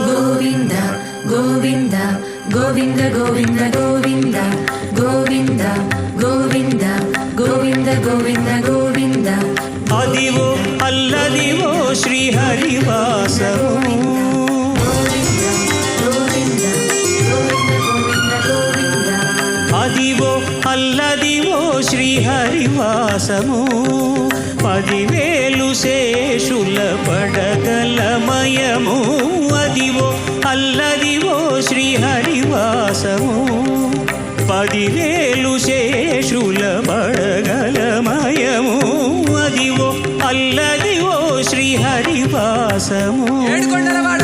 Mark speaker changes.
Speaker 1: Govinda Govinda Govinda Govinda Govinda Govinda Govinda Govinda Govinda Govinda
Speaker 2: Adivo Alladivo శ్రీహరివాసము Adivo Alladivo శ్రీహరివాసము 10,000 శేషుల పడగలమయము Adivo Alladivo శ్రీహరివాసము 10,000 శేషుల పడగలమయము Adivo Alladivo శ్రీహరివాసము
Speaker 3: Edukondalavada